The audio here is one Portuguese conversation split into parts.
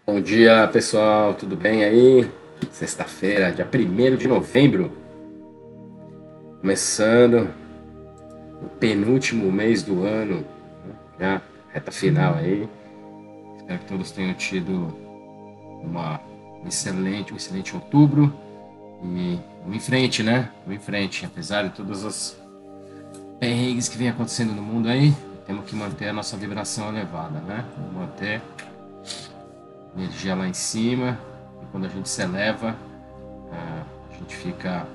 Bom dia, pessoal, tudo bem aí? Sexta-feira, dia 1º de novembro, começando o penúltimo mês do ano, já reta final aí. Espero que todos tenham tido uma um excelente outubro e vamos em frente, né? Vamos em frente, apesar de todas as perrengues que vem acontecendo no mundo aí, temos que manter a nossa vibração elevada, né? Manter a energia lá em cima e quando a gente se eleva, a gente fica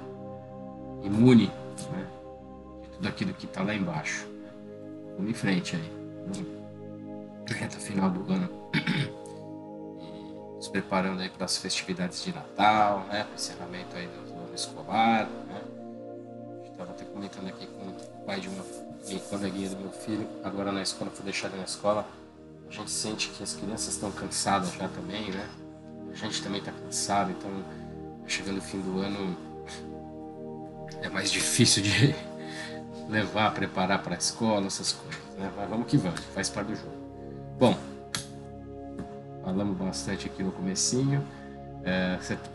imune, né, de tudo aquilo que está lá embaixo. Vamos em frente aí. Reta final do ano. E nos preparando aí para as festividades de Natal, né? Para o encerramento aí do ano escolar. Né? Estava até comentando aqui com o pai de uma coleguinha do meu filho. Agora na escola, fui deixar ele na escola. A gente sente que as crianças estão cansadas já também, né? A gente também está cansado, então chegando o fim do ano é mais difícil de levar, preparar para a escola, essas coisas, né? Mas vamos que vamos, faz parte do jogo. Bom, falamos bastante aqui no comecinho.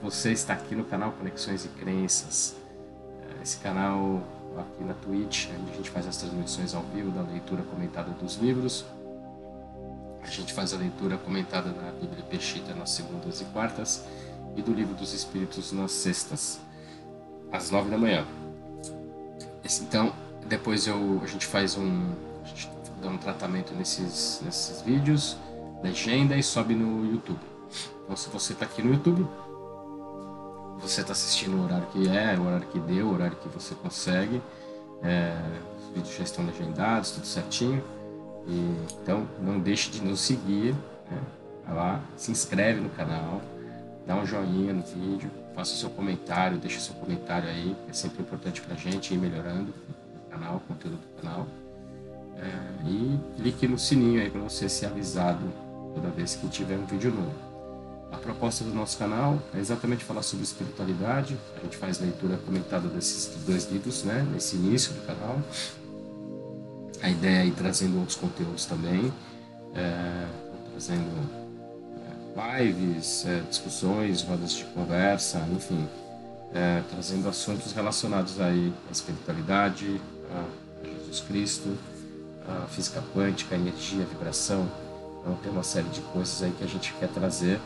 Você está aqui no canal Conexões e Crenças. Esse canal aqui na Twitch, onde a gente faz as transmissões ao vivo da leitura comentada dos livros. A gente faz a leitura comentada da Bíblia Peshitta nas segundas e quartas e do Livro dos Espíritos nas sextas, às 9 da manhã. Então, depois a gente faz a gente dá um tratamento nesses vídeos, legenda e sobe no YouTube. Então, se você está aqui no YouTube, você está assistindo o horário que o horário que deu, o horário que você consegue. Os vídeos já estão legendados, tudo certinho. Então, não deixe de nos seguir, né? Vai lá, se inscreve no canal, dá um joinha no vídeo, faça o seu comentário, deixa o seu comentário aí, é sempre importante para a gente ir melhorando o canal, o conteúdo do canal. E clique no sininho aí para você ser avisado toda vez que tiver um vídeo novo. A proposta do nosso canal é exatamente falar sobre espiritualidade. A gente faz leitura comentada desses dois livros, né, nesse início do canal. A ideia é ir trazendo outros conteúdos também, trazendo lives, discussões, rodas de conversa, enfim, trazendo assuntos relacionados aí à espiritualidade, a Jesus Cristo, a física quântica, a energia, a vibração. Então tem uma série de coisas aí que a gente quer trazer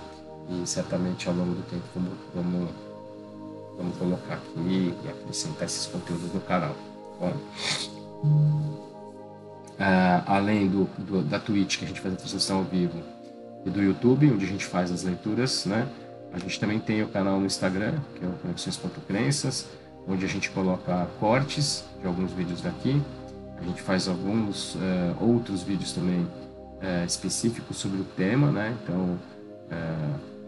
e certamente ao longo do tempo vamos colocar aqui e acrescentar esses conteúdos no canal. Bom, além da Twitch, que a gente faz a transmissão ao vivo, e do YouTube, onde a gente faz as leituras, né? A gente também tem o canal no Instagram, que é o Conexões.crenças, onde a gente coloca cortes de alguns vídeos daqui. A gente faz alguns outros vídeos também específicos sobre o tema, né? Então,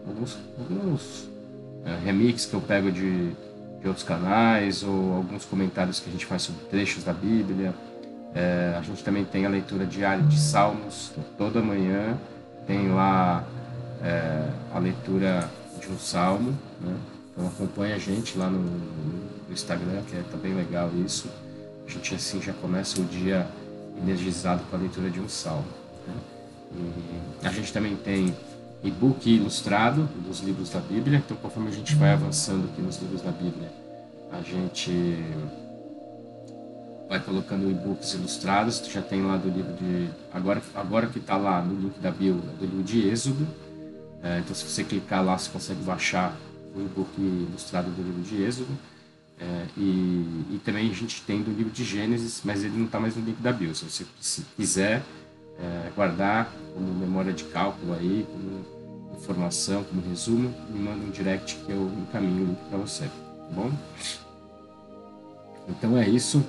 alguns remixes que eu pego de outros canais, ou alguns comentários que a gente faz sobre trechos da Bíblia. A gente também tem a leitura diária de Salmos, toda manhã tem lá a leitura de um salmo, né? Então acompanha a gente lá no Instagram, que tá bem legal isso. A gente assim já começa o dia energizado com a leitura de um salmo, né? E a gente também tem e-book ilustrado dos livros da Bíblia. Então conforme a gente vai avançando aqui nos livros da Bíblia, a gente vai colocando e-books ilustrados. Tu já tem lá do livro de... Agora que está lá no link da bio, do livro de Êxodo. Então se você clicar lá, você consegue baixar o e-book ilustrado do livro de Êxodo. E também a gente tem do livro de Gênesis, mas ele não está mais no link da bio. Se você quiser guardar como memória de cálculo aí, como informação, como resumo, me manda um direct que eu encaminho o link para você, tá bom? Então é isso.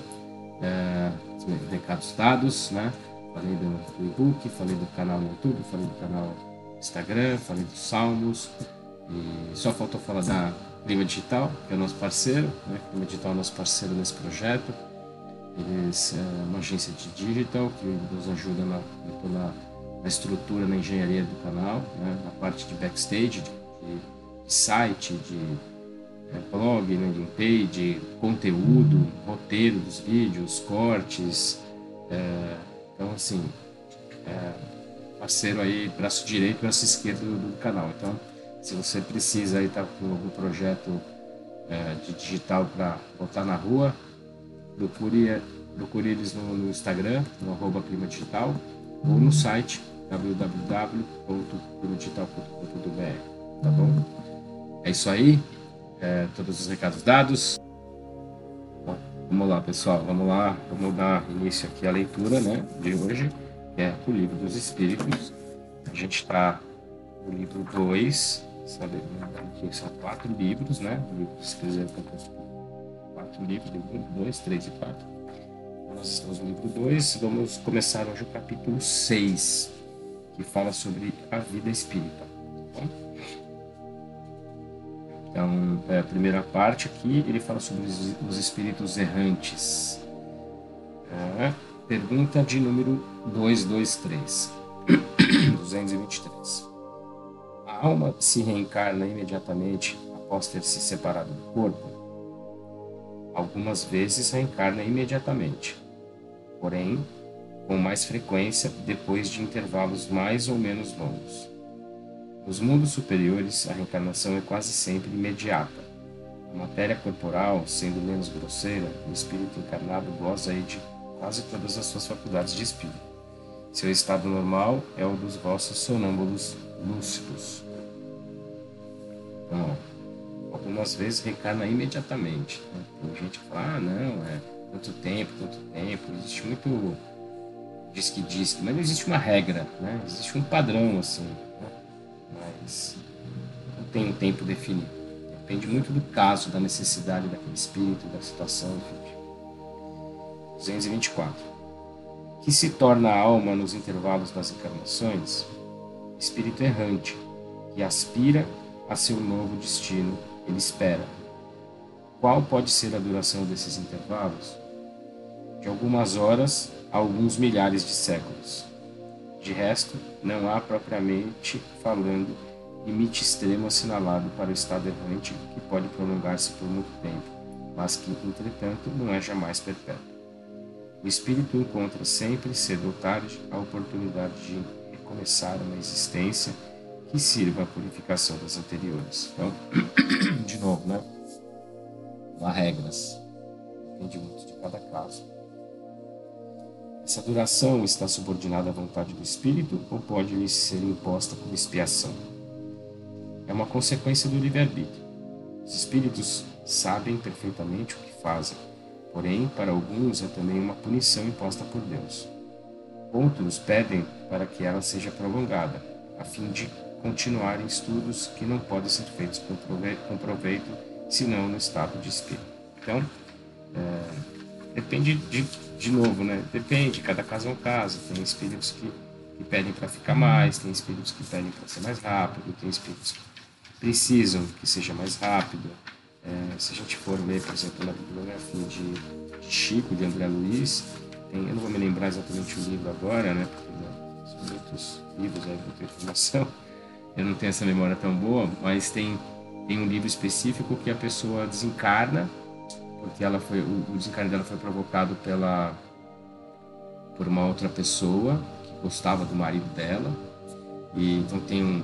Recados dados, né? Falei do e-book, falei do canal no YouTube, falei do canal no Instagram, falei dos Salmos, e só faltou falar da Clima Digital, que é o nosso parceiro, né? Clima Digital é nosso parceiro nesse projeto. Eles uma agência de digital que nos ajuda na estrutura, na engenharia do canal, né? Na parte de backstage, de site, de blog, landing page, conteúdo, roteiro dos vídeos, cortes. Então, assim, parceiro aí, braço direito e braço esquerdo do canal. Então, se você precisa aí estar com algum projeto de digital para botar na rua, procure eles no Instagram, no @clima digital, ou no site www.climadigital.com.br, tá bom? É isso aí, todos os recados dados. Bom, vamos lá, pessoal, vamos dar início aqui à leitura, né, de hoje, que é o Livro dos Espíritos. A gente está no livro 2, sabe, são 4 livros, né, o livro dos Espíritos é composto por 4 livros, livro 1, 2, 3 e 4. Nós estamos no livro 2, vamos começar hoje o capítulo 6, que fala sobre a vida espírita. Tá bom? Então, a primeira parte aqui, ele fala sobre os espíritos errantes. Pergunta de número 223. 223. A alma se reencarna imediatamente após ter se separado do corpo? Algumas vezes reencarna imediatamente, porém, com mais frequência depois de intervalos mais ou menos longos. Nos mundos superiores, a reencarnação é quase sempre imediata. A matéria corporal, sendo menos grosseira, o espírito encarnado goza aí de quase todas as suas faculdades de espírito. Seu estado normal é o dos vossos sonâmbulos lúcidos. Então, algumas vezes reencarna imediatamente. Tem gente que fala, não, quanto tempo, existe muito diz que, mas não existe uma regra, né? Existe um padrão, assim, né? Mas não tem um tempo definido. Depende muito do caso, da necessidade daquele espírito, da situação, enfim. 224. Que se torna a alma nos intervalos das encarnações? Espírito errante, que aspira a seu novo destino, ele espera. Qual pode ser a duração desses intervalos? De algumas horas a alguns milhares de séculos. De resto, não há propriamente falando limite extremo assinalado para o estado errante que pode prolongar-se por muito tempo, mas que, entretanto, não é jamais perpétuo. O espírito encontra sempre, cedo ou tarde, a oportunidade de recomeçar uma existência que sirva à purificação das anteriores. Então, de novo, né? Não há regras. Depende muito de cada caso. Essa duração está subordinada à vontade do espírito ou pode lhe ser imposta por expiação? É uma consequência do livre-arbítrio. Os espíritos sabem perfeitamente o que fazem, porém, para alguns é também uma punição imposta por Deus. Outros pedem para que ela seja prolongada, a fim de continuarem estudos que não podem ser feitos com proveito, senão no estado de espírito. Então, depende de novo, né? Depende, cada caso é um caso. Tem espíritos que pedem para ficar mais, tem espíritos que pedem para ser mais rápido, tem espíritos que precisam que seja mais rápido. Se a gente for ler, por exemplo, na bibliografia de Chico, de André Luiz, eu não vou me lembrar exatamente o livro agora, né? Porque são muitos livros, muita informação, eu não tenho essa memória tão boa, mas tem um livro específico que a pessoa desencarna, porque o desencarne dela foi provocado por uma outra pessoa que gostava do marido dela, e então tem um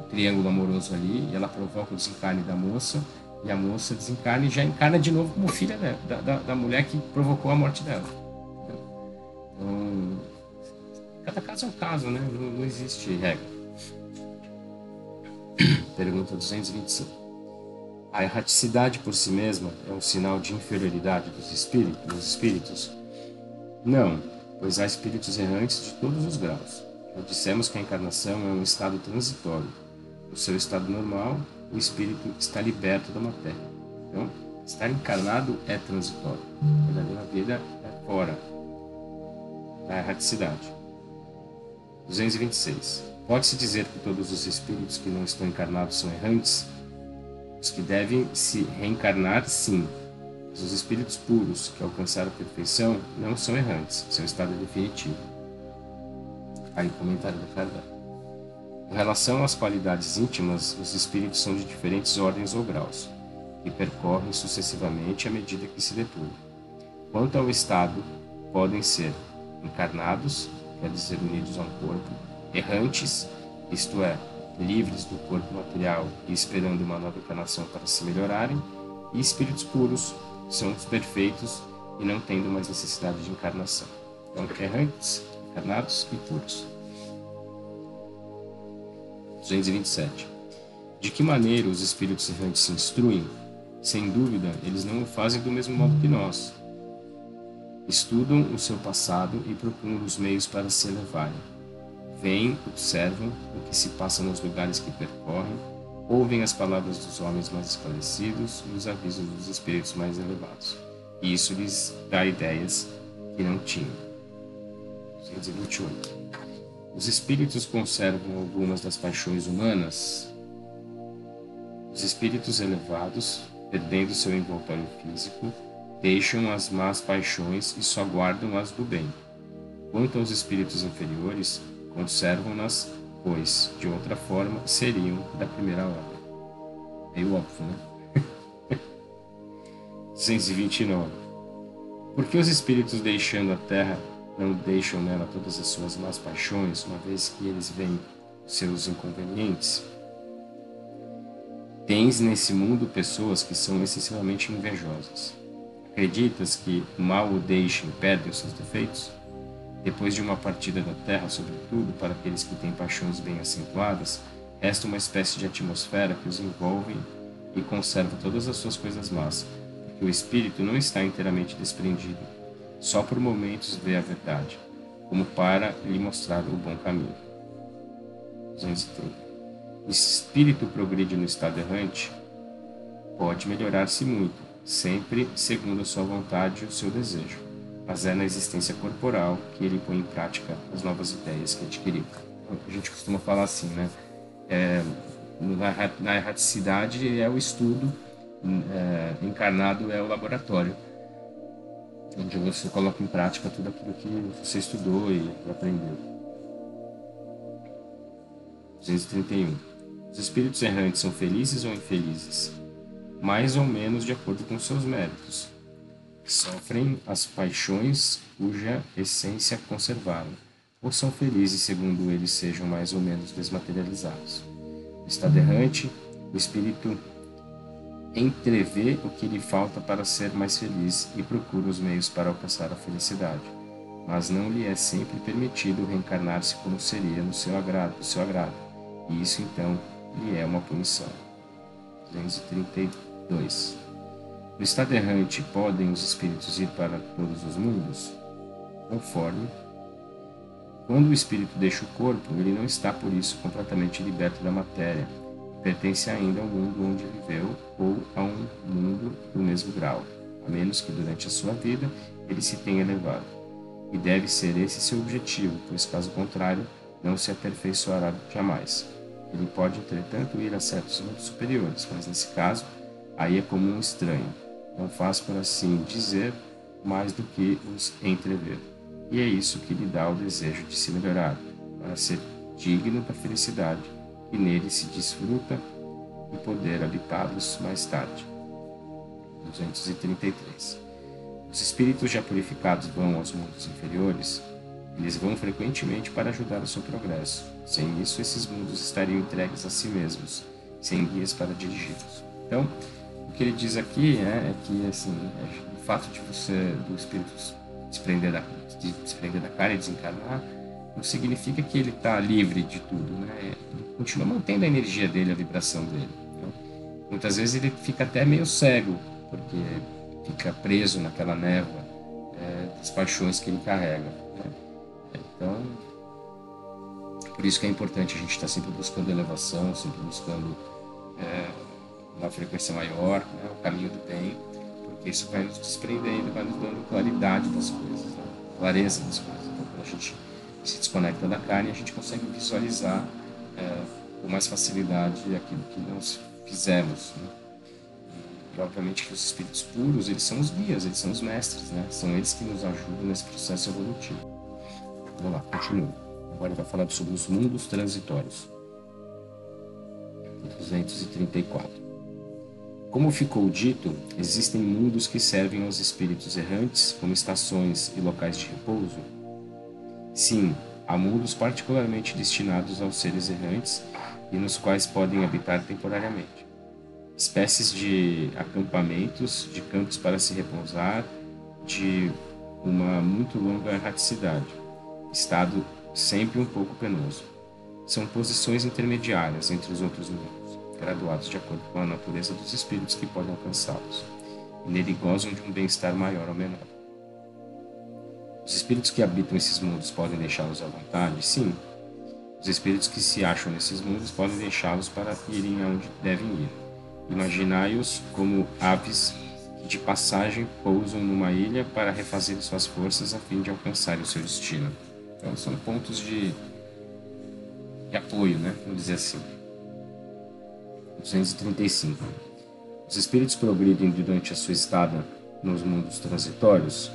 triângulo amoroso ali, e ela provoca o desencarne da moça, e a moça desencarna e já encarna de novo como filha da mulher que provocou a morte dela. Então, cada caso é um caso, né? Não existe regra. Pergunta 225. A erraticidade por si mesma é um sinal de inferioridade dos espíritos? Não, pois há espíritos errantes de todos os graus. Já dissemos que a encarnação é um estado transitório. No seu estado normal, o espírito está liberto da matéria. Então, estar encarnado é transitório. A verdadeira vida é fora da erraticidade. 226. Pode-se dizer que todos os espíritos que não estão encarnados são errantes? Os que devem se reencarnar, sim. Mas os espíritos puros que alcançaram a perfeição não são errantes, seu estado é definitivo. Aí, comentário do Kardec. Com relação às qualidades íntimas, os espíritos são de diferentes ordens ou graus, e percorrem sucessivamente à medida que se depuram. Quanto ao estado, podem ser encarnados, quer dizer, unidos a um corpo, errantes, isto é, livres do corpo material e esperando uma nova encarnação para se melhorarem, e espíritos puros, são os perfeitos e não tendo mais necessidade de encarnação. Então, errantes, encarnados e puros. 227. De que maneira os espíritos errantes se instruem? Sem dúvida, eles não o fazem do mesmo modo que nós. Estudam o seu passado e procuram os meios para se elevarem. Veem, observam o que se passa nos lugares que percorrem, ouvem as palavras dos homens mais esclarecidos e os avisos dos espíritos mais elevados. E isso lhes dá ideias que não tinham. 228. Os espíritos conservam algumas das paixões humanas. Os espíritos elevados, perdendo seu envoltório físico, deixam as más paixões e só guardam as do bem. Quanto aos espíritos inferiores, conservam-nas, pois, de outra forma, seriam da primeira ordem. Meio óbvio, né? 229. Por que os espíritos, deixando a terra, não deixam nela todas as suas más paixões, uma vez que eles veem seus inconvenientes? Tens nesse mundo pessoas que são excessivamente invejosas. Acreditas que o mal o deixa e perde os seus defeitos? Depois de uma partida da terra, sobretudo para aqueles que têm paixões bem acentuadas, resta uma espécie de atmosfera que os envolve e conserva todas as suas coisas más, porque o espírito não está inteiramente desprendido. Só por momentos vê a verdade, como para lhe mostrar o bom caminho. 230. O espírito progride no estado errante, pode melhorar-se muito, sempre segundo a sua vontade e o seu desejo, mas é na existência corporal que ele põe em prática as novas ideias que adquiriu. A gente costuma falar assim, né? Na erraticidade é o estudo, encarnado é o laboratório, onde você coloca em prática tudo aquilo que você estudou e aprendeu. 231. Os espíritos errantes são felizes ou infelizes? Mais ou menos de acordo com seus méritos. Sofrem as paixões cuja essência conservaram, ou são felizes segundo eles sejam mais ou menos desmaterializados. No estado errante, o espírito entrevê o que lhe falta para ser mais feliz e procura os meios para alcançar a felicidade, mas não lhe é sempre permitido reencarnar-se como seria no seu agrado, e isso então lhe é uma punição. 232. No estado errante, podem os espíritos ir para todos os mundos? Conforme. Quando o espírito deixa o corpo, ele não está por isso completamente liberto da matéria, pertence ainda ao mundo onde viveu ou a um mundo do mesmo grau, a menos que durante a sua vida ele se tenha elevado. E deve ser esse seu objetivo, pois caso contrário, não se aperfeiçoará jamais. Ele pode, entretanto, ir a certos mundos superiores, mas nesse caso, aí é como um estranho. Não faz, por assim dizer, mais do que os entrever. E é isso que lhe dá o desejo de se melhorar, para ser digno da felicidade, e nele se desfruta e poder habitá-los mais tarde. 233. Os espíritos já purificados vão aos mundos inferiores. Eles vão frequentemente para ajudar o seu progresso. Sem isso, esses mundos estariam entregues a si mesmos, sem guias para dirigi-los. Então, o que ele diz aqui é que assim, o fato de do espírito se desprender da carne e desencarnar, não significa que ele está livre de tudo, né? Ele continua mantendo a energia dele, a vibração dele. Né? Muitas vezes ele fica até meio cego, porque fica preso naquela névoa das paixões que ele carrega. Né? Então, por isso que é importante a gente estar sempre buscando elevação, sempre buscando uma frequência maior, né? O caminho do bem, porque isso vai nos desprendendo, vai nos dando claridade das coisas, né? Clareza das coisas. Então, quando a gente se desconecta da carne, a gente consegue visualizar com mais facilidade aquilo que nós fizemos. Né? E, obviamente, que os espíritos puros, eles são os guias, eles são os mestres, né? São eles que nos ajudam nesse processo evolutivo. Vamos lá, continua. Agora vai falar sobre os mundos transitórios. 234. Como ficou dito, existem mundos que servem aos espíritos errantes como estações e locais de repouso? Sim, há mundos particularmente destinados aos seres errantes e nos quais podem habitar temporariamente. Espécies de acampamentos, de campos para se repousar, de uma muito longa erraticidade, estado sempre um pouco penoso. São posições intermediárias entre os outros mundos, graduados de acordo com a natureza dos espíritos que podem alcançá-los, e nele gozam de um bem-estar maior ou menor. Os espíritos que habitam esses mundos podem deixá-los à vontade? Sim. Os espíritos que se acham nesses mundos podem deixá-los para irem aonde devem ir. Imaginai-os como aves que de passagem pousam numa ilha para refazer suas forças a fim de alcançarem o seu destino. Então são pontos de apoio, né? Vamos dizer assim. 235. Os espíritos progridem durante a sua estada nos mundos transitórios?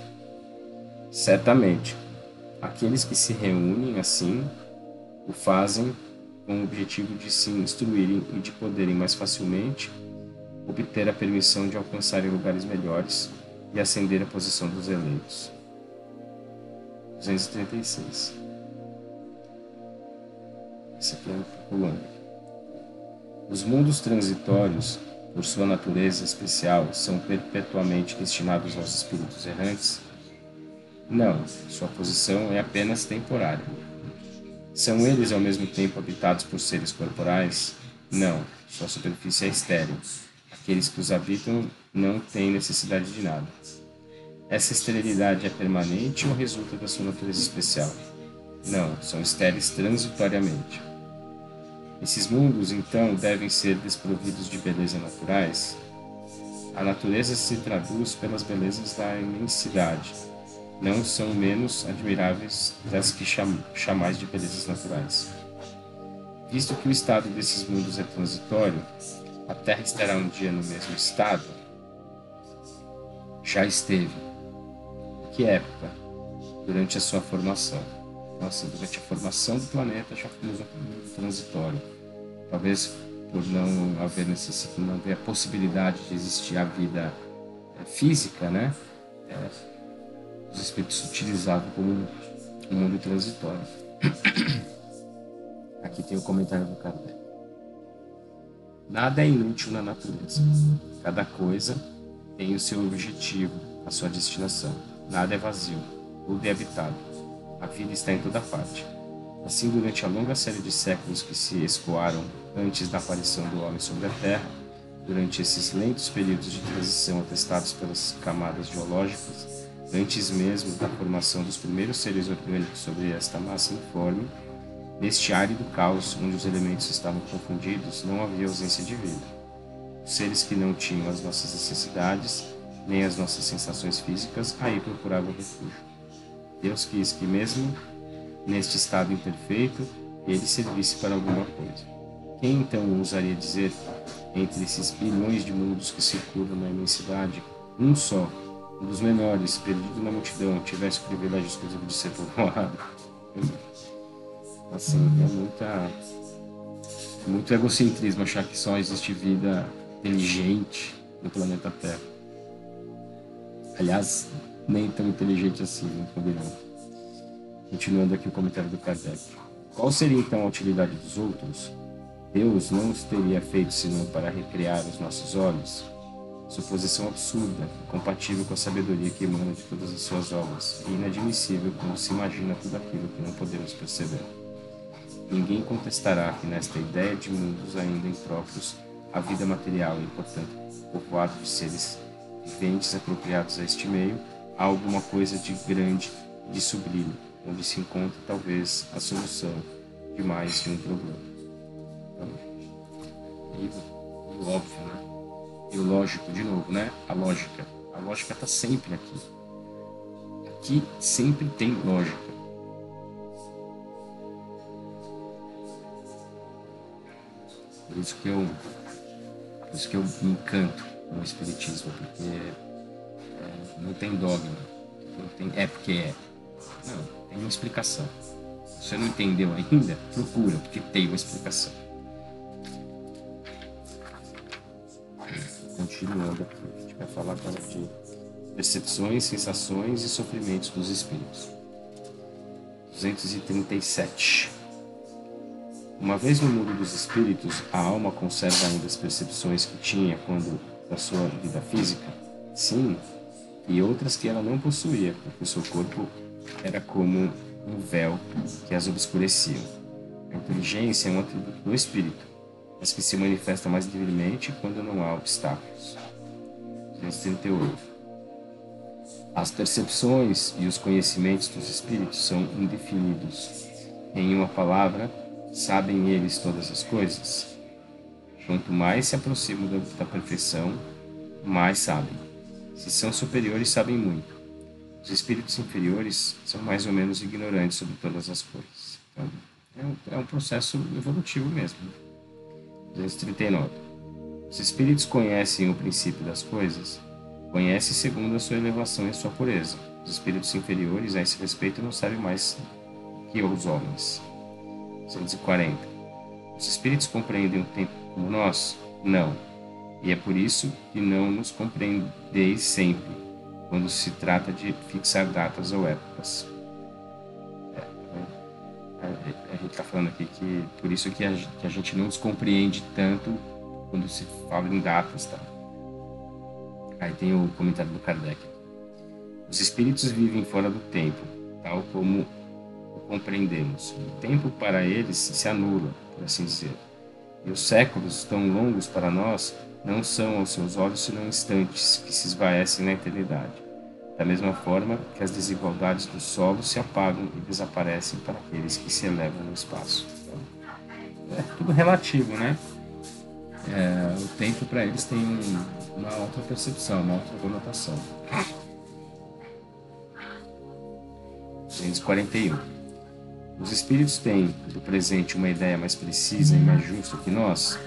Certamente. Aqueles que se reúnem assim o fazem com o objetivo de se instruírem e de poderem mais facilmente obter a permissão de alcançarem lugares melhores e ascender a posição dos eleitos. 236. Esse aqui é um pouco longo. Os mundos transitórios, por sua natureza especial, são perpetuamente destinados aos espíritos errantes? Não, sua posição é apenas temporária. São eles ao mesmo tempo habitados por seres corporais? Não, sua superfície é estéril. Aqueles que os habitam não têm necessidade de nada. Essa esterilidade é permanente ou resulta da sua natureza especial? Não, são estéreis transitoriamente. Esses mundos, então, devem ser desprovidos de beleza naturais? A natureza se traduz pelas belezas da imensidade. Não são menos admiráveis das que chamais de belezas naturais. Visto que o estado desses mundos é transitório, a Terra estará um dia no mesmo estado? Já esteve. Em que época? Durante a sua formação. Nossa, durante a formação do planeta já fomos um mundo transitório. Talvez por não haver necessidade, não haver a possibilidade de existir a vida física, né? Os espíritos utilizavam como um mundo transitório. Aqui tem o comentário do Kardec. Nada é inútil na natureza. Cada coisa tem o seu objetivo, a sua destinação. Nada é vazio, tudo é habitado. A vida está em toda parte. Assim, durante a longa série de séculos que se escoaram antes da aparição do homem sobre a Terra, durante esses lentos períodos de transição atestados pelas camadas geológicas, antes mesmo da formação dos primeiros seres orgânicos sobre esta massa informe, neste árido caos onde os elementos estavam confundidos, não havia ausência de vida. Os seres que não tinham as nossas necessidades, nem as nossas sensações físicas, aí procuravam refúgio. Deus quis que, mesmo neste estado imperfeito, ele servisse para alguma coisa. Quem então ousaria dizer, entre esses bilhões de mundos que circulam na imensidade, um só, um dos menores, perdido na multidão, tivesse o privilégio exclusivo de ser povoado? Assim, é muito egocentrismo achar que só existe vida inteligente no planeta Terra. Aliás, nem tão inteligente assim, não combinamos. Continuando aqui o comentário do Kardec. Qual seria então a utilidade dos outros? Deus não os teria feito senão para recriar os nossos olhos? Suposição absurda, incompatível com a sabedoria que emana de todas as suas obras, e inadmissível quando se imagina tudo aquilo que não podemos perceber. Ninguém contestará que nesta ideia de mundos ainda impróprios, a vida material e, portanto, povoado de seres viventes apropriados a este meio, há alguma coisa de grande e de sublime, onde se encontra, talvez, a solução de mais de um problema. Então, e o óbvio, né? E o lógico, de novo, né? A lógica está sempre aqui. Aqui sempre tem lógica. Por isso que eu me encanto com o Espiritismo, porque não tem dogma, não tem porque é. Não, tem uma explicação. Se você não entendeu ainda, procura, porque tem uma explicação. Continuando aqui, a gente vai falar agora de percepções, sensações e sofrimentos dos espíritos. 237. Uma vez no mundo dos espíritos, a alma conserva ainda as percepções que tinha quando da sua vida física? Sim, e outras que ela não possuía, porque o seu corpo era como um véu que as obscurecia. A inteligência é um atributo do espírito, mas que se manifesta mais livremente quando não há obstáculos. 238. As percepções e os conhecimentos dos espíritos são indefinidos. Em uma palavra, sabem eles todas as coisas? Quanto mais se aproximam da perfeição, mais sabem. Se são superiores, sabem muito. Os espíritos inferiores são mais ou menos ignorantes sobre todas as coisas. Então, é um processo evolutivo mesmo. 239. Os espíritos conhecem o princípio das coisas? Conhecem segundo a sua elevação e a sua pureza. Os espíritos inferiores, a esse respeito, não sabem mais que os homens. 240. Os espíritos compreendem o tempo como nós? Não. E é por isso que não nos compreendeis sempre, quando se trata de fixar datas ou épocas. A gente está falando aqui que por isso que a gente não nos compreende tanto quando se fala em datas, tá? Aí tem o comentário do Kardec. Os espíritos vivem fora do tempo, tal como o compreendemos. O tempo para eles se anula, por assim dizer. E os séculos tão longos para nós não são aos seus olhos senão instantes que se esvaecem na eternidade. Da mesma forma que as desigualdades do solo se apagam e desaparecem para aqueles que se elevam no espaço. Então, é tudo relativo, né? O tempo para eles tem uma outra percepção, uma outra conotação. 241. Os espíritos têm do presente uma ideia mais precisa e mais justa que nós?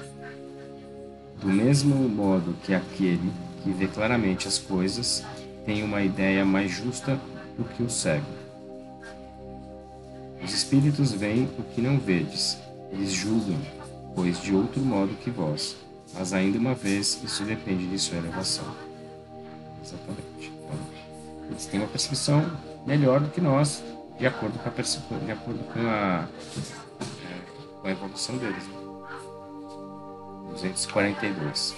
Do mesmo modo que aquele que vê claramente as coisas tem uma ideia mais justa do que o cego. Os espíritos veem o que não vedes. Eles julgam, pois de outro modo que vós. Mas ainda uma vez, isso depende de sua elevação. Exatamente. Então, eles têm uma percepção melhor do que nós, de acordo com a evolução deles. 242.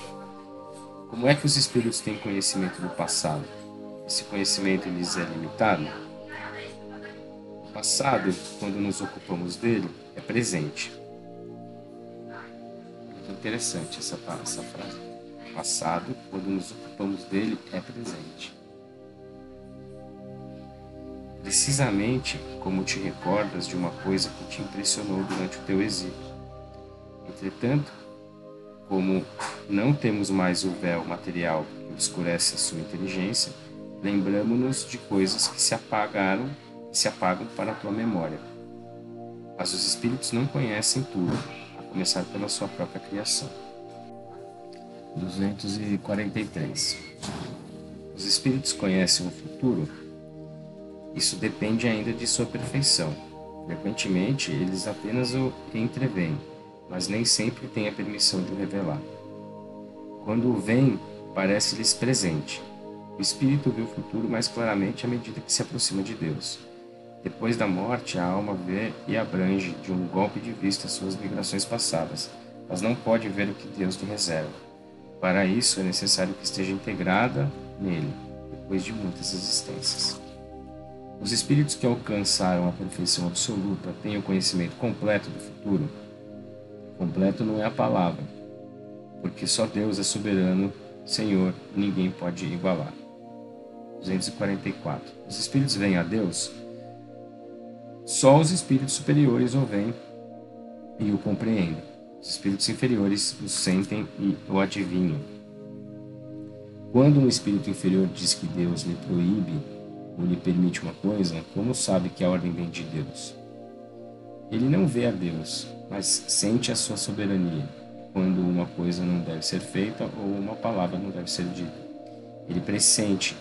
Como é que os espíritos têm conhecimento do passado? Esse conhecimento lhes é limitado? O passado, quando nos ocupamos dele, é presente. Interessante essa frase. O passado, quando nos ocupamos dele, é presente. Precisamente como te recordas de uma coisa que te impressionou durante o teu exílio. Entretanto, como não temos mais o véu material que obscurece a sua inteligência, lembramo-nos de coisas que se apagam para a tua memória. Mas os espíritos não conhecem tudo, a começar pela sua própria criação. 243. Os espíritos conhecem o futuro? Isso depende ainda de sua perfeição. Frequentemente, eles apenas o entreveem, mas nem sempre têm a permissão de o revelar. Quando o veem, parece-lhes presente. O espírito vê o futuro mais claramente à medida que se aproxima de Deus. Depois da morte, a alma vê e abrange de um golpe de vista suas migrações passadas, mas não pode ver o que Deus lhe reserva. Para isso, é necessário que esteja integrada nele, depois de muitas existências. Os espíritos que alcançaram a perfeição absoluta têm o conhecimento completo do futuro? Completo não é a palavra, porque só Deus é soberano, Senhor, e ninguém pode igualar. 244. Os espíritos veem a Deus? Só os espíritos superiores o veem e o compreendem. Os espíritos inferiores o sentem e o adivinham. Quando um espírito inferior diz que Deus lhe proíbe ou lhe permite uma coisa, como sabe que a ordem vem de Deus? Ele não vê a Deus, mas sente a sua soberania, quando uma coisa não deve ser feita ou uma palavra não deve ser dita. Ele pressente,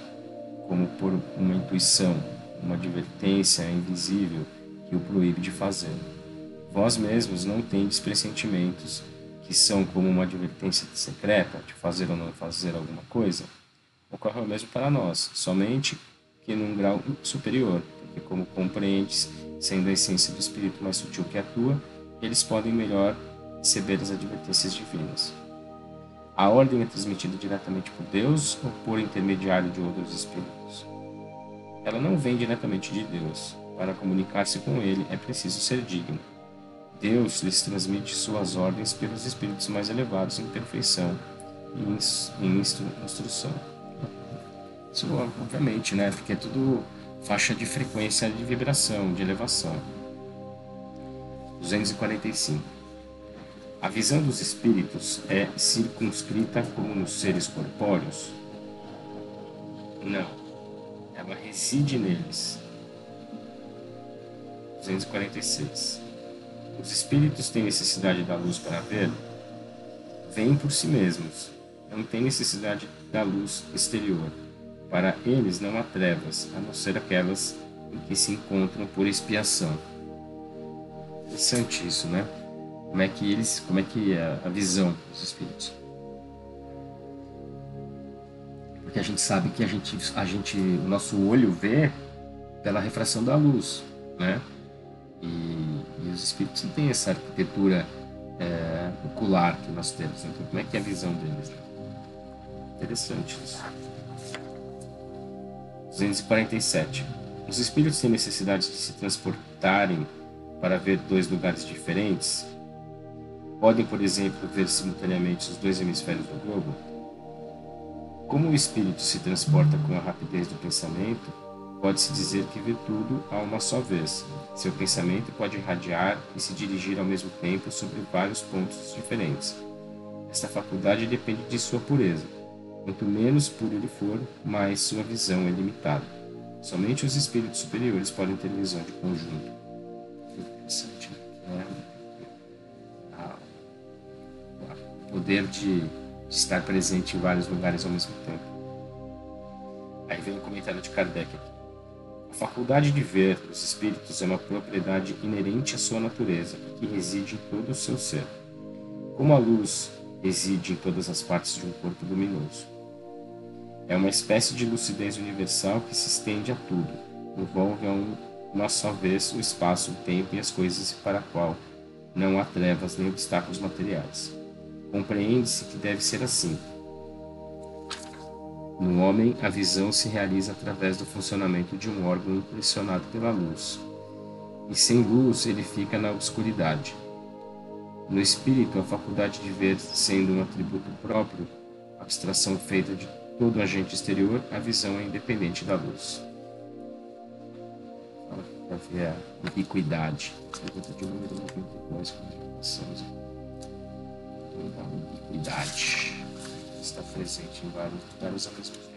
como por uma intuição, uma advertência invisível que o proíbe de fazer. Vós mesmos não tendes pressentimentos que são como uma advertência secreta de fazer ou não fazer alguma coisa? Ocorre o mesmo para nós, somente que num grau superior, porque como compreendes sendo a essência do espírito mais sutil que atua, eles podem melhor receber as advertências divinas. A ordem é transmitida diretamente por Deus ou por intermediário de outros espíritos? Ela não vem diretamente de Deus. Para comunicar-se com ele, é preciso ser digno. Deus lhes transmite suas ordens pelos espíritos mais elevados em perfeição e em instrução. Isso, obviamente, né? Porque é tudo faixa de frequência de vibração, de elevação. 245. A visão dos espíritos é circunscrita como nos seres corpóreos? Não. Ela reside neles. 246. Os espíritos têm necessidade da luz para ver? Vêm por si mesmos. Não têm necessidade da luz exterior. Para eles não há trevas, a não ser aquelas em que se encontram por expiação. Interessante isso, né? Como é que é a visão dos espíritos? Porque a gente sabe que o nosso olho vê pela refração da luz, né? E os espíritos não têm essa arquitetura ocular que nós temos. Então, como é que é a visão deles? Né? Interessante isso. 247. Os espíritos têm necessidade de se transportarem para ver dois lugares diferentes? Podem, por exemplo, ver simultaneamente os dois hemisférios do globo? Como o espírito se transporta com a rapidez do pensamento, pode-se dizer que vê tudo a uma só vez. Seu pensamento pode irradiar e se dirigir ao mesmo tempo sobre vários pontos diferentes. Esta faculdade depende de sua pureza. Quanto menos puro ele for, mais sua visão é limitada. Somente os espíritos superiores podem ter visão de conjunto. Interessante, né? O poder de estar presente em vários lugares ao mesmo tempo. Aí vem o comentário de Kardec aqui. A faculdade de ver dos espíritos é uma propriedade inerente à sua natureza, que reside em todo o seu ser. Como a luz reside em todas as partes de um corpo luminoso. É uma espécie de lucidez universal que se estende a tudo, envolve a uma só vez o espaço, o tempo e as coisas para a qual não há trevas nem obstáculos materiais. Compreende-se que deve ser assim. No homem, a visão se realiza através do funcionamento de um órgão impressionado pela luz, e sem luz ele fica na obscuridade. No espírito, a faculdade de ver sendo um atributo próprio, abstração feita de todo agente exterior, a visão é independente da luz. Para ver a ubiquidade. Pergunta de número 92, continuações. A ubiquidade está presente em vários lugares ao mesmo tempo.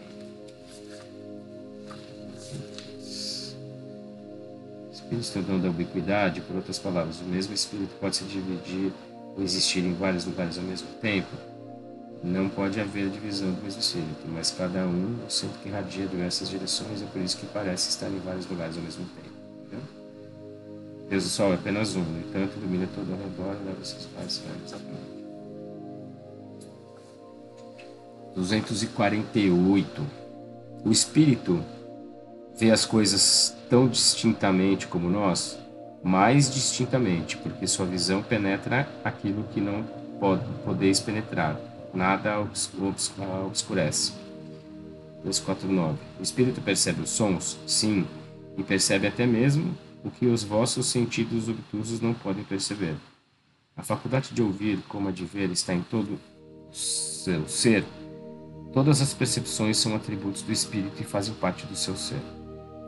Espíritos têm o dom da ubiquidade, por outras palavras, o mesmo espírito pode se dividir ou existir em vários lugares ao mesmo tempo. Não pode haver divisão do mesmo espírito, mas cada um é um centro que irradia diversas direções, é por isso que parece estar em vários lugares ao mesmo tempo. Entendeu? Deus do Sol é apenas um, no entanto, ilumina todo ao redor e leva seus pais exatamente. 248. O espírito vê as coisas tão distintamente como nós, mais distintamente, porque sua visão penetra aquilo que não podeis penetrar. Nada obscurece. 249. O espírito percebe os sons? Sim, e percebe até mesmo o que os vossos sentidos obtusos não podem perceber. A faculdade de ouvir, como a de ver, está em todo o seu ser. Todas as percepções são atributos do espírito e fazem parte do seu ser.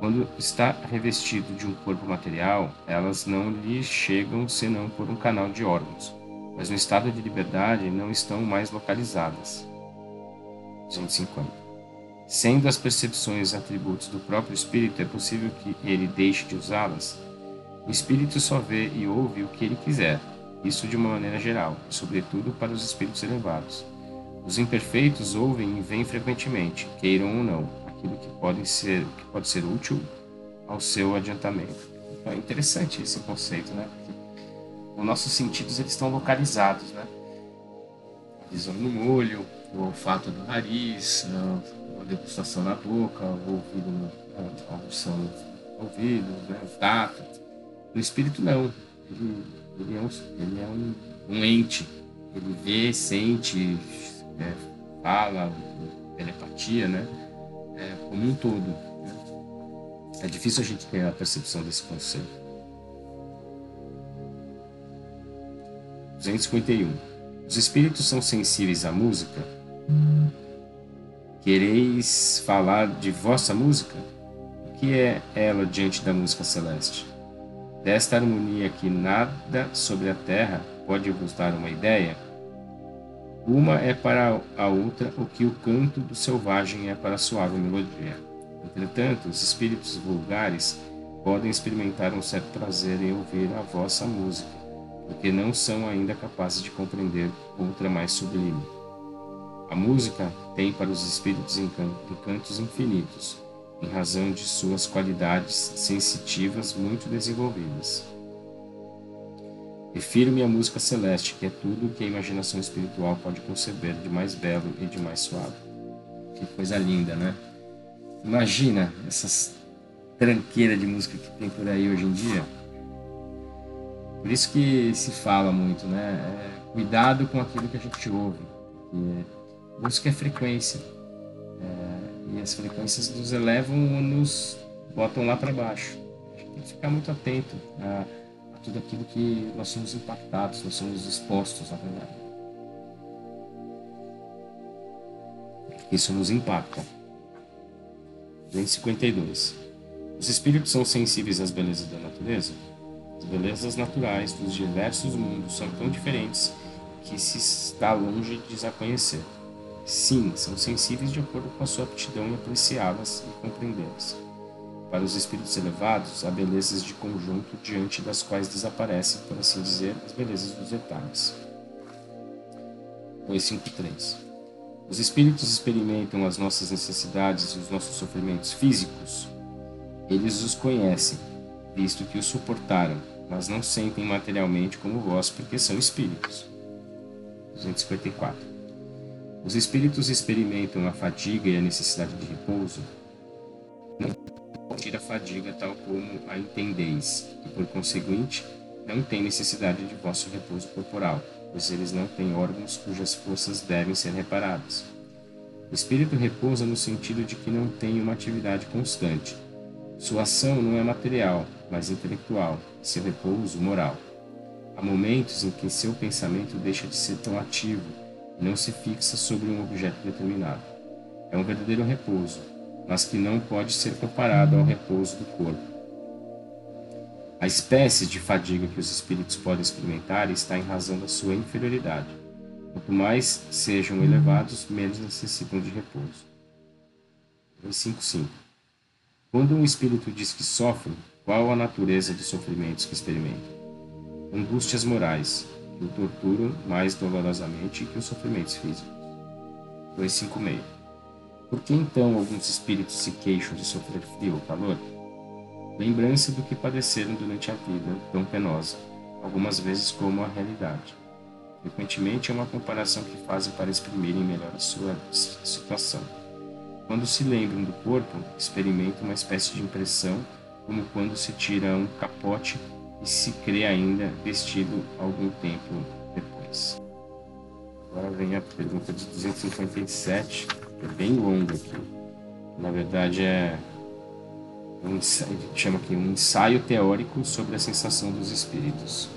Quando está revestido de um corpo material, elas não lhe chegam senão por um canal de órgãos, mas no estado de liberdade não estão mais localizadas. 250. Sendo as percepções atributos do próprio espírito, é possível que ele deixe de usá-las? O espírito só vê e ouve o que ele quiser, isso de uma maneira geral, sobretudo para os espíritos elevados. Os imperfeitos ouvem e veem frequentemente, queiram ou não, aquilo que pode ser útil ao seu adiantamento. Então é interessante esse conceito, né? Porque os nossos sentidos eles estão localizados, né? A visão no olho, o olfato do nariz, a degustação na boca, o ouvido, a audição no ouvido, né? O tato. O espírito não. Ele é um ente. Ele vê, sente, fala, telepatia, né? Como um todo. Né? É difícil a gente ter a percepção desse conceito. 251. Os espíritos são sensíveis à música? Quereis falar de vossa música? O que é ela diante da música celeste? Desta harmonia que nada sobre a terra pode vos dar uma ideia? Uma é para a outra o que o canto do selvagem é para a suave melodia. Entretanto, os espíritos vulgares podem experimentar um certo prazer em ouvir a vossa música, porque não são ainda capazes de compreender outra mais sublime. A música tem para os espíritos encantos infinitos, em razão de suas qualidades sensitivas muito desenvolvidas. Refiro-me à música celeste, que é tudo o que a imaginação espiritual pode conceber de mais belo e de mais suave. Que coisa linda, né? Imagina essas tranqueiras de música que tem por aí hoje em dia. Por isso que se fala muito, né? Cuidado com aquilo que a gente ouve. Porque música é frequência. E as frequências nos elevam ou nos botam lá para baixo. A gente tem que ficar muito atento a tudo aquilo que nós somos impactados, nós somos expostos, na verdade. Isso nos impacta. 252. Os espíritos são sensíveis às belezas da natureza? As belezas naturais dos diversos mundos são tão diferentes que se está longe de as conhecer. Sim, são sensíveis de acordo com a sua aptidão em apreciá-las e compreendê-las. Para os espíritos elevados, há belezas de conjunto diante das quais desaparecem, por assim dizer, as belezas dos detalhes. 253. Os espíritos experimentam as nossas necessidades e os nossos sofrimentos físicos? Eles os conhecem, visto que os suportaram, mas não sentem materialmente como vós, porque são espíritos. 254. Os espíritos experimentam a fadiga e a necessidade de repouso? Não tira a fadiga tal como a entendeis, e por conseguinte, não tem necessidade de vosso repouso corporal, pois eles não têm órgãos cujas forças devem ser reparadas. O espírito repousa no sentido de que não tem uma atividade constante. Sua ação não é material, mas intelectual, seu repouso moral. Há momentos em que seu pensamento deixa de ser tão ativo e não se fixa sobre um objeto determinado. É um verdadeiro repouso, mas que não pode ser comparado ao repouso do corpo. A espécie de fadiga que os espíritos podem experimentar está em razão da sua inferioridade. Quanto mais sejam elevados, menos necessitam de repouso. 5.5. Quando um espírito diz que sofre, qual a natureza dos sofrimentos que experimenta? Angústias morais, que o torturam mais dolorosamente que os sofrimentos físicos. 2.5.6. Por que então alguns espíritos se queixam de sofrer frio ou calor? Lembrança do que padeceram durante a vida tão penosa, algumas vezes como a realidade. Frequentemente é uma comparação que fazem para exprimirem melhor a sua situação. Quando se lembram do corpo, experimentam uma espécie de impressão, como quando se tira um capote e se crê ainda vestido algum tempo depois. Agora vem a pergunta de 257, que é bem longa aqui. Na verdade é a gente chama aqui um ensaio teórico sobre a sensação dos espíritos.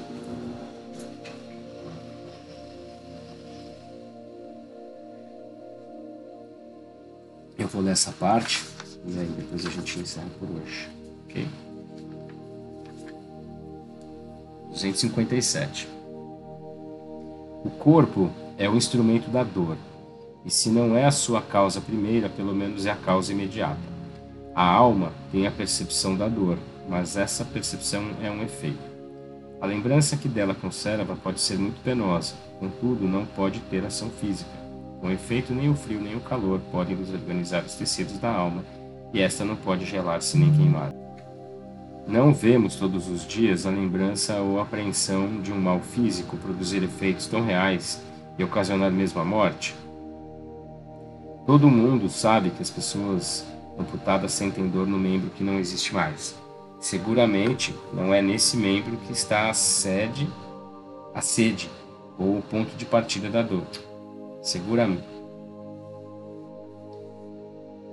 Eu vou ler essa parte e aí depois a gente encerra por hoje, ok? 257. O corpo é o instrumento da dor, e se não é a sua causa primeira, pelo menos é a causa imediata. A alma tem a percepção da dor, mas essa percepção é um efeito. A lembrança que dela conserva pode ser muito penosa, contudo não pode ter ação física. Com efeito, nem o frio nem o calor podem desorganizar os tecidos da alma, e esta não pode gelar-se nem queimar. Não vemos todos os dias a lembrança ou a apreensão de um mal físico produzir efeitos tão reais e ocasionar mesmo a morte? Todo mundo sabe que as pessoas amputadas sentem dor no membro que não existe mais. Seguramente não é nesse membro que está a sede ou o ponto de partida da dor.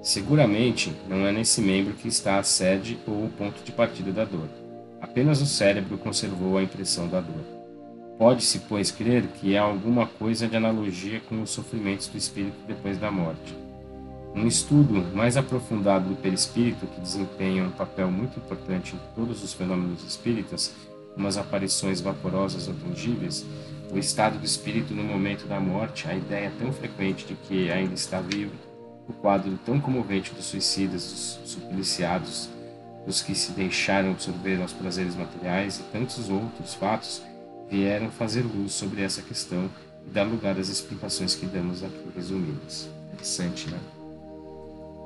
Seguramente não é nesse membro que está a sede ou o ponto de partida da dor. Apenas o cérebro conservou a impressão da dor. Pode-se, pois, crer que há alguma coisa de analogia com os sofrimentos do espírito depois da morte. Um estudo mais aprofundado do perispírito, que desempenha um papel muito importante em todos os fenômenos espíritas, como as aparições vaporosas ou tangíveis, o estado do espírito no momento da morte, a ideia tão frequente de que ainda está vivo, o quadro tão comovente dos suicidas, dos supliciados, dos que se deixaram absorver aos prazeres materiais e tantos outros fatos vieram fazer luz sobre essa questão e dar lugar às explicações que damos aqui resumidas. Interessante, né?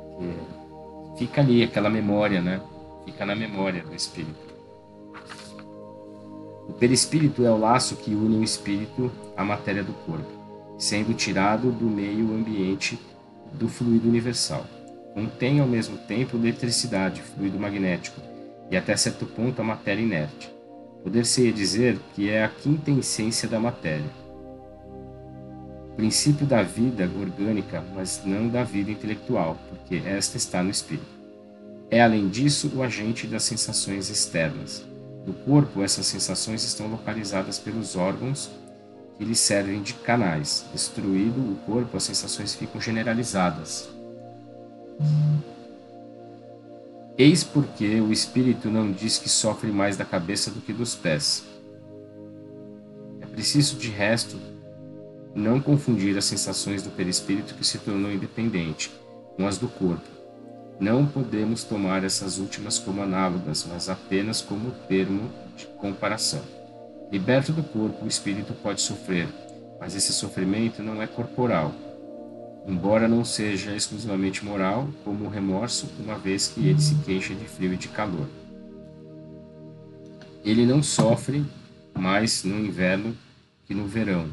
Porque fica ali aquela memória, né? Fica na memória do espírito. O perispírito é o laço que une o espírito à matéria do corpo, sendo tirado do meio ambiente do fluido universal. Contém ao mesmo tempo eletricidade, fluido magnético, e até certo ponto a matéria inerte. Poder-se dizer que é a quinta essência da matéria. Princípio da vida orgânica, mas não da vida intelectual, porque esta está no espírito. É, além disso, o agente das sensações externas. No corpo, essas sensações estão localizadas pelos órgãos que lhes servem de canais. Destruído o corpo, as sensações ficam generalizadas. Eis porque o espírito não diz que sofre mais da cabeça do que dos pés. É preciso, de resto, não confundir as sensações do perispírito que se tornou independente com as do corpo. Não podemos tomar essas últimas como análogas, mas apenas como termo de comparação. Liberto do corpo, o espírito pode sofrer, mas esse sofrimento não é corporal, embora não seja exclusivamente moral, como o remorso, uma vez que ele se queixa de frio e de calor. Ele não sofre mais no inverno que no verão,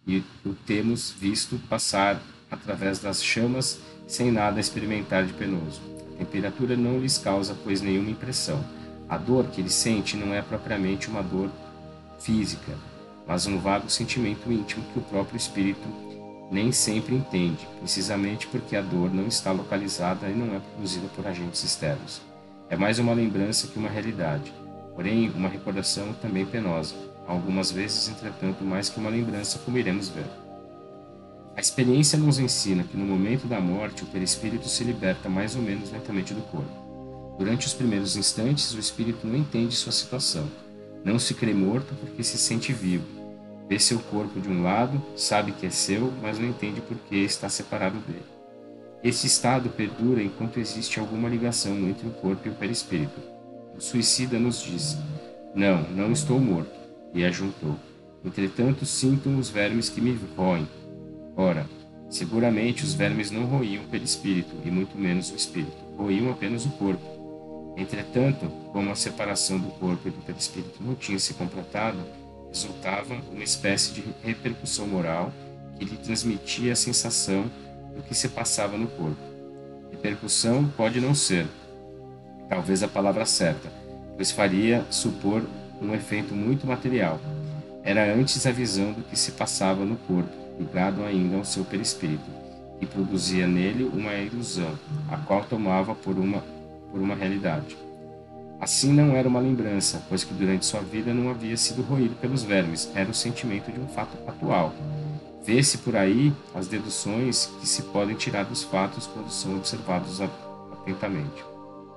e o temos visto passar através das chamas sem nada experimentar de penoso. A temperatura não lhes causa, pois, nenhuma impressão. A dor que ele sente não é propriamente uma dor física, mas um vago sentimento íntimo que o próprio espírito nem sempre entende, precisamente porque a dor não está localizada e não é produzida por agentes externos. É mais uma lembrança que uma realidade, porém uma recordação também penosa, algumas vezes, entretanto, mais que uma lembrança, como iremos ver. A experiência nos ensina que no momento da morte o perispírito se liberta mais ou menos lentamente do corpo. Durante os primeiros instantes, o espírito não entende sua situação. Não se crê morto porque se sente vivo. Vê seu corpo de um lado, sabe que é seu, mas não entende por que está separado dele. Esse estado perdura enquanto existe alguma ligação entre o corpo e o perispírito. O suicida nos diz: não estou morto, e ajuntou. Entretanto, sinto os vermes que me roem. Ora, seguramente os vermes não roíam o perispírito, e muito menos o espírito, roíam apenas o corpo. Entretanto, como a separação do corpo e do perispírito não tinha se completado, resultava uma espécie de repercussão moral que lhe transmitia a sensação do que se passava no corpo. Repercussão pode não ser, talvez, a palavra certa, pois faria supor um efeito muito material. Era antes a visão do que se passava no corpo, ligado ainda ao seu perispírito, que produzia nele uma ilusão, a qual tomava por uma realidade. Assim não era uma lembrança, pois que durante sua vida não havia sido roído pelos vermes, era o sentimento de um fato atual. Vê-se por aí as deduções que se podem tirar dos fatos quando são observados atentamente.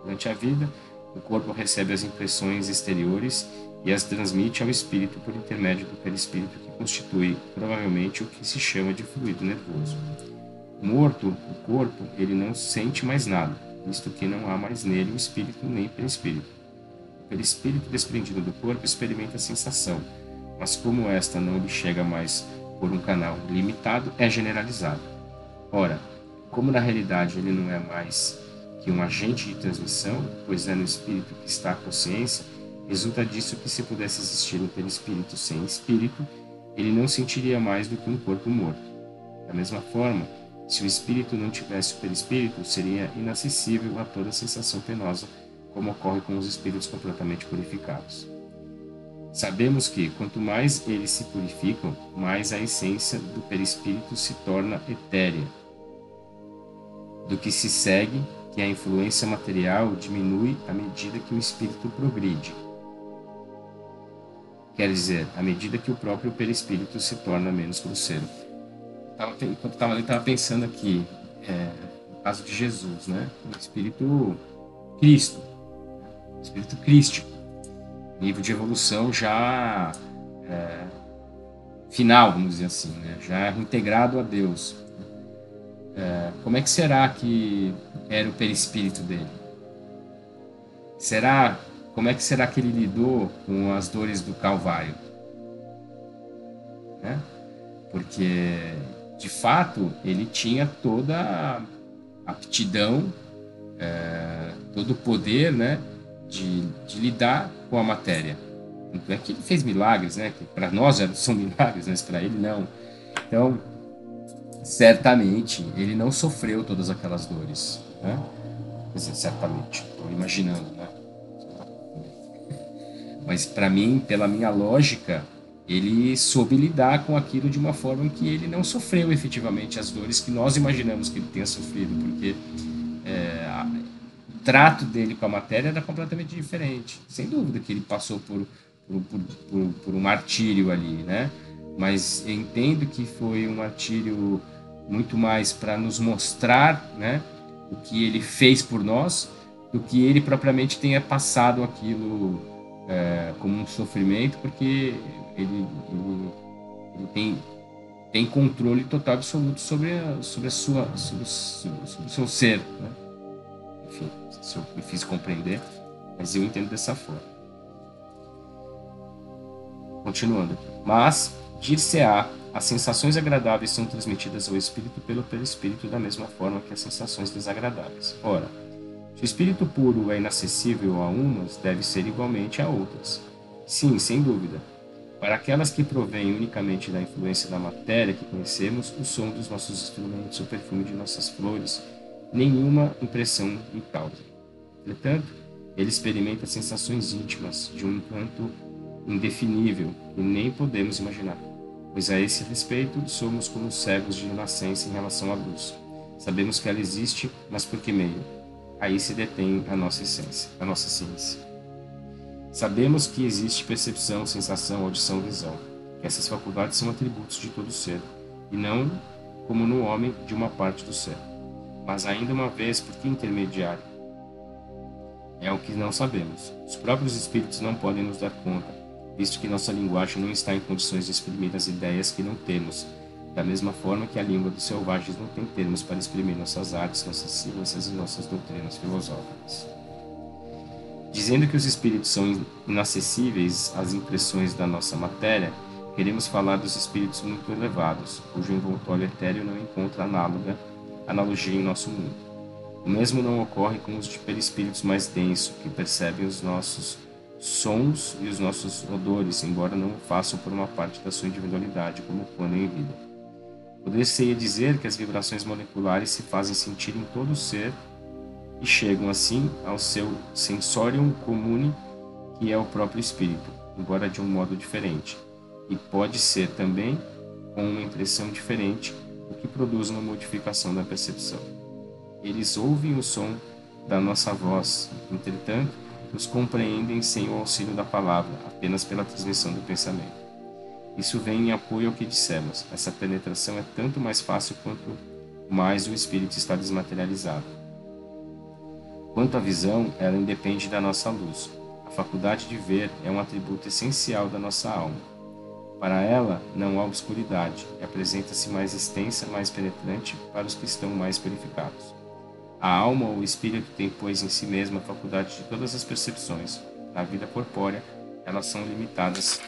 Durante a vida, o corpo recebe as impressões exteriores e as transmite ao espírito por intermédio do perispírito, que constitui provavelmente o que se chama de fluido nervoso. Morto o corpo, ele não sente mais nada, visto que não há mais nele o espírito nem perispírito. O perispírito desprendido do corpo experimenta a sensação, mas como esta não lhe chega mais por um canal limitado, é generalizada. Ora, como na realidade ele não é mais que um agente de transmissão, pois é no espírito que está a consciência, resulta disso que se pudesse existir um perispírito sem espírito, ele não sentiria mais do que um corpo morto. Da mesma forma, se o espírito não tivesse o perispírito, seria inacessível a toda sensação penosa como ocorre com os espíritos completamente purificados. Sabemos que, quanto mais eles se purificam, mais a essência do perispírito se torna etérea, do que se segue que a influência material diminui à medida que o espírito progride. Quer dizer, à medida que o próprio perispírito se torna menos grosseiro. Enquanto estava ali, estava pensando aqui, no caso de Jesus, né? O espírito Cristo, o espírito crístico, nível de evolução já final, vamos dizer assim, né? Já integrado a Deus. Como é que será que era o perispírito dele? Como é que será que ele lidou com as dores do Calvário? Né? Porque, de fato, ele tinha toda a aptidão, todo o poder, né, de lidar com a matéria. Tanto é que ele fez milagres, né? Que para nós são milagres, mas para ele não. Então, certamente, ele não sofreu todas aquelas dores, né? Quer dizer, certamente, estou imaginando, né? Mas para mim, pela minha lógica, ele soube lidar com aquilo de uma forma que ele não sofreu efetivamente as dores que nós imaginamos que ele tenha sofrido, porque o trato dele com a matéria era completamente diferente. Sem dúvida que ele passou por um martírio ali, né? Mas eu entendo que foi um martírio muito mais para nos mostrar, né, o que ele fez por nós, do que ele propriamente tenha passado aquilo como um sofrimento, porque ele tem controle total absoluto sobre o seu ser, né? Enfim, não sei se eu me fiz compreender, mas eu entendo dessa forma. Continuando aqui. Mas, dir-se-á, as sensações agradáveis são transmitidas ao espírito pelo perispírito da mesma forma que as sensações desagradáveis. Ora, se o espírito puro é inacessível a umas, deve ser igualmente a outras. Sim, sem dúvida. Para aquelas que provêm unicamente da influência da matéria que conhecemos, o som dos nossos instrumentos, o perfume de nossas flores, nenhuma impressão lhe causa. Entretanto, ele experimenta sensações íntimas de um encanto indefinível que nem podemos imaginar, pois a esse respeito somos como cegos de nascença em relação à luz. Sabemos que ela existe, mas por que meio? Aí se detém a nossa essência, a nossa ciência. Sabemos que existe percepção, sensação, audição, visão, que essas faculdades são atributos de todo ser, e não, como no homem, de uma parte do ser. Mas ainda uma vez, por que intermediário? É o que não sabemos. Os próprios espíritos não podem nos dar conta, visto que nossa linguagem não está em condições de exprimir as ideias que não temos, da mesma forma que a língua dos selvagens não tem termos para exprimir nossas artes, nossas ciências e nossas doutrinas filosóficas. Dizendo que os espíritos são inacessíveis às impressões da nossa matéria, queremos falar dos espíritos muito elevados, cujo envoltório etéreo não encontra analogia em nosso mundo. O mesmo não ocorre com os de perispíritos mais densos, que percebem os nossos sons e os nossos odores, embora não o façam por uma parte da sua individualidade, como quando em vida. Poder-se-ia dizer que as vibrações moleculares se fazem sentir em todo o ser e chegam assim ao seu sensorium comune, que é o próprio espírito, embora de um modo diferente, e pode ser também com uma impressão diferente, o que produz uma modificação da percepção. Eles ouvem o som da nossa voz, entretanto, nos compreendem sem o auxílio da palavra, apenas pela transmissão do pensamento. Isso vem em apoio ao que dissemos. Essa penetração é tanto mais fácil quanto mais o espírito está desmaterializado. Quanto à visão, ela independe da nossa luz. A faculdade de ver é um atributo essencial da nossa alma. Para ela, não há obscuridade, e apresenta-se mais extensa, mais penetrante para os que estão mais purificados. A alma ou o espírito tem, pois, em si mesma a faculdade de todas as percepções. Na vida corpórea, elas são limitadas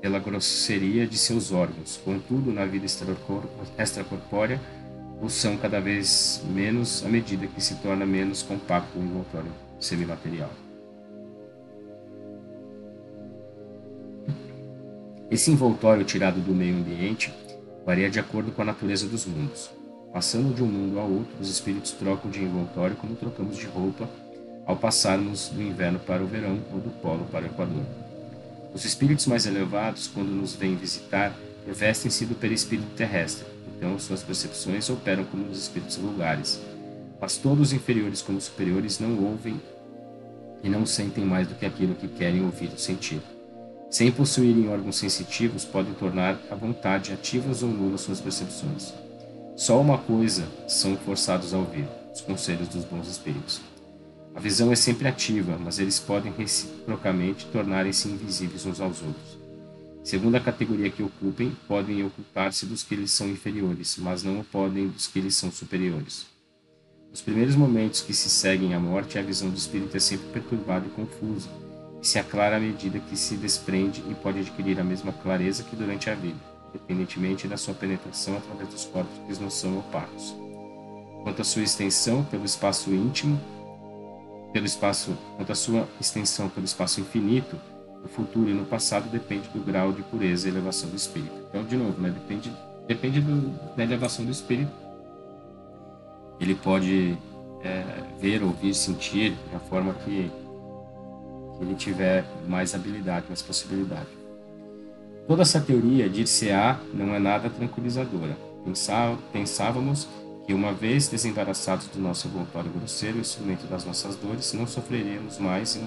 pela grosseria de seus órgãos. Contudo, na vida extracorpórea, os são cada vez menos à medida que se torna menos compacto o envoltório semimaterial. Esse envoltório tirado do meio ambiente varia de acordo com a natureza dos mundos. Passando de um mundo a outro, os espíritos trocam de envoltório como trocamos de roupa ao passarmos do inverno para o verão ou do polo para o equador. Os espíritos mais elevados, quando nos vêm visitar, revestem-se do perispírito terrestre, então suas percepções operam como os espíritos vulgares. Mas todos, inferiores como superiores, não ouvem e não sentem mais do que aquilo que querem ouvir ou sentir. Sem possuírem órgãos sensitivos, podem tornar à vontade ativas ou nulas suas percepções. Só uma coisa são forçados a ouvir: os conselhos dos bons espíritos. A visão é sempre ativa, mas eles podem reciprocamente tornarem-se invisíveis uns aos outros. Segundo a categoria que ocupem, podem ocultar-se dos que lhes são inferiores, mas não o podem dos que lhes são superiores. Nos primeiros momentos que se seguem à morte, a visão do espírito é sempre perturbada e confusa, e se aclara à medida que se desprende e pode adquirir a mesma clareza que durante a vida, independentemente da sua penetração através dos corpos que não são opacos. Quanto à sua extensão pelo espaço infinito, no futuro e no passado depende do grau de pureza e elevação do espírito. Então, de novo, depende da elevação do espírito. Ele pode ver, ouvir, sentir da forma que ele tiver mais habilidade, mais possibilidade. Toda essa teoria, dir-se-á, não é nada tranquilizadora. Pensávamos que, uma vez desembaraçados do nosso envoltório grosseiro, o instrumento das nossas dores, não sofreríamos mais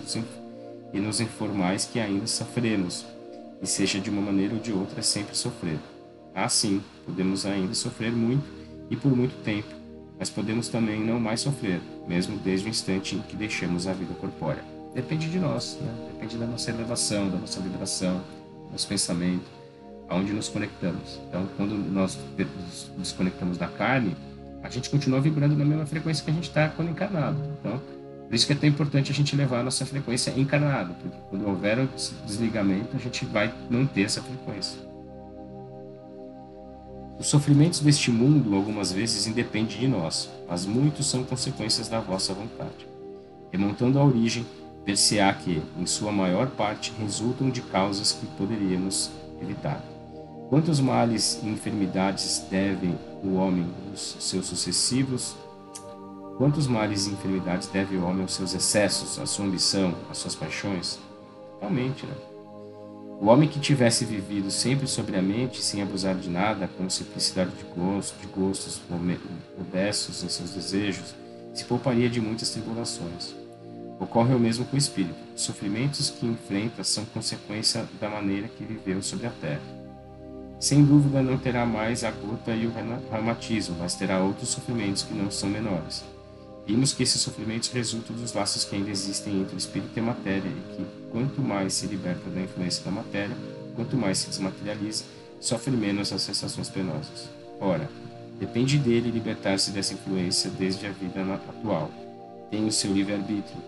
e nos informais que ainda sofremos, e seja de uma maneira ou de outra, sempre sofrer. Sim, podemos ainda sofrer muito e por muito tempo, mas podemos também não mais sofrer, mesmo desde o instante em que deixamos a vida corpórea. Depende de nós, né? Depende da nossa elevação, da nossa vibração, do nosso pensamento, aonde nos conectamos. Então, quando nós nos desconectamos da carne, a gente continua vibrando na mesma frequência que a gente está quando encarnado. Então, por isso que é tão importante a gente levar a nossa frequência encarnada, porque quando houver o desligamento, a gente vai manter essa frequência. Os sofrimentos deste mundo, algumas vezes, independem de nós, mas muitos são consequências da vossa vontade. Remontando à origem, ver-se-á que, em sua maior parte, resultam de causas que poderíamos evitar. Quantos males e enfermidades deve o homem aos seus sucessivos? Quantos males e enfermidades deve o homem aos seus excessos, à sua ambição, às suas paixões? Totalmente, né? O homem que tivesse vivido sempre sobriamente, sem abusar de nada, com simplicidade de gostos modestos em seus desejos, se pouparia de muitas tribulações. Ocorre o mesmo com o espírito. Os sofrimentos que enfrenta são consequência da maneira que viveu sobre a terra. Sem dúvida não terá mais a gota e o reumatismo, mas terá outros sofrimentos que não são menores. Vimos que esses sofrimentos resultam dos laços que ainda existem entre o espírito e a matéria e que, quanto mais se liberta da influência da matéria, quanto mais se desmaterializa, sofre menos as sensações penosas. Ora, depende dele libertar-se dessa influência desde a vida atual. Tem o seu livre-arbítrio,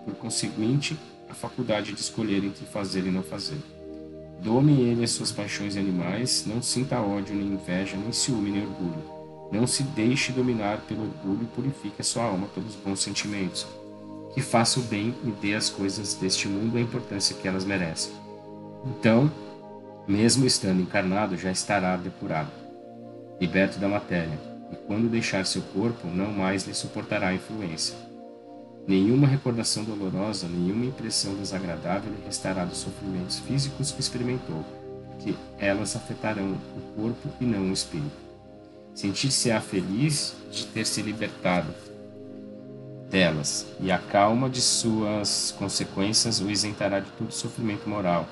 por conseguinte, a faculdade de escolher entre fazer e não fazer. Dome ele as suas paixões animais, não sinta ódio, nem inveja, nem ciúme, nem orgulho. Não se deixe dominar pelo orgulho e purifique a sua alma pelos bons sentimentos. Que faça o bem e dê às coisas deste mundo a importância que elas merecem. Então, mesmo estando encarnado, já estará depurado, liberto da matéria, e quando deixar seu corpo, não mais lhe suportará a influência. Nenhuma recordação dolorosa, nenhuma impressão desagradável lhe restará dos sofrimentos físicos que experimentou, porque elas afetarão o corpo e não o espírito. Sentir-se-á feliz de ter se libertado delas, e a calma de suas consequências o isentará de todo sofrimento moral.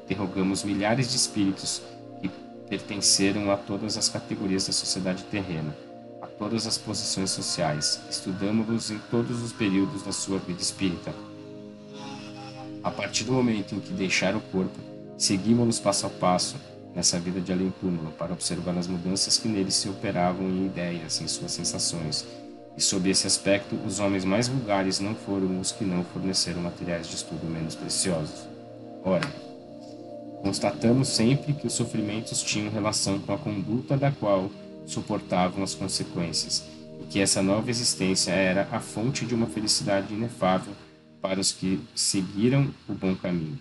Interrogamos milhares de espíritos que pertenceram a todas as categorias da sociedade terrena, a todas as posições sociais. Estudamos-los em todos os períodos da sua vida espírita. A partir do momento em que deixar o corpo, seguimos-los passo a passo nessa vida de além-túmulo para observar as mudanças que neles se operavam em ideias, em suas sensações. E sob esse aspecto, os homens mais vulgares não foram os que não forneceram materiais de estudo menos preciosos. Ora, constatamos sempre que os sofrimentos tinham relação com a conduta da qual suportavam as consequências, e que essa nova existência era a fonte de uma felicidade inefável para os que seguiram o bom caminho.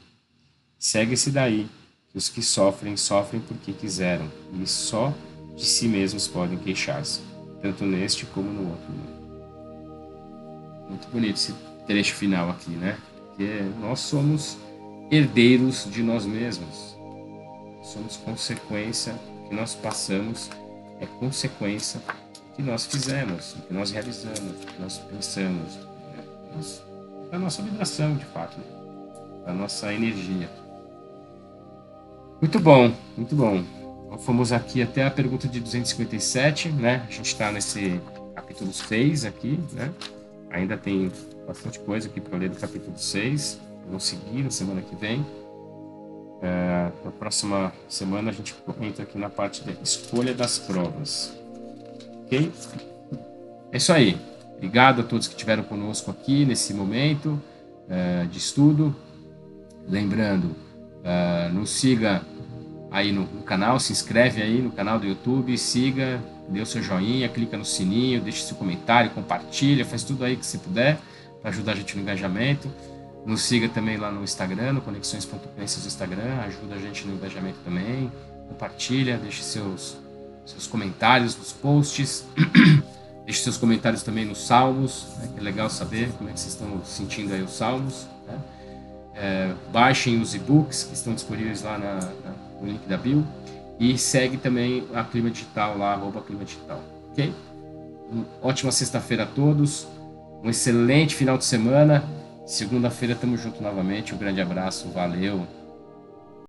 Segue-se daí que os que sofrem, sofrem porque quiseram, e só de si mesmos podem queixar-se, tanto neste como no outro mundo. Muito bonito trecho final aqui, né? Porque nós somos herdeiros de nós mesmos. Somos consequência do que nós passamos, é consequência do que nós fizemos, do que nós realizamos, do que nós pensamos, da nossa vibração, de fato, né? Da nossa energia. Muito bom, muito bom. Então, fomos aqui até a pergunta de 257, né? A gente está nesse capítulo 6 aqui, né? Ainda tem bastante coisa aqui para ler do capítulo 6. Vamos seguir na semana que vem. Na próxima semana a gente entra aqui na parte da escolha das provas. Ok? É isso aí. Obrigado a todos que estiveram conosco aqui nesse momento de estudo. Lembrando, nos siga aí no canal, se inscreve aí no canal do YouTube, siga, dê o seu joinha, clica no sininho, deixe seu comentário, compartilha, faz tudo aí que você puder para ajudar a gente no engajamento. Nos siga também lá no Instagram, no conexões.crenças no Instagram, ajuda a gente no engajamento também. Compartilha, deixe seus comentários nos posts, deixe seus comentários também nos salmos, né, que é legal saber como é que vocês estão sentindo aí os salmos, né? Baixem os e-books que estão disponíveis lá no link da bio e segue também a Clima Digital lá, @Clima Digital, ok? Uma ótima sexta-feira a todos, um excelente final de semana. Segunda-feira estamos juntos novamente. Um grande abraço, valeu!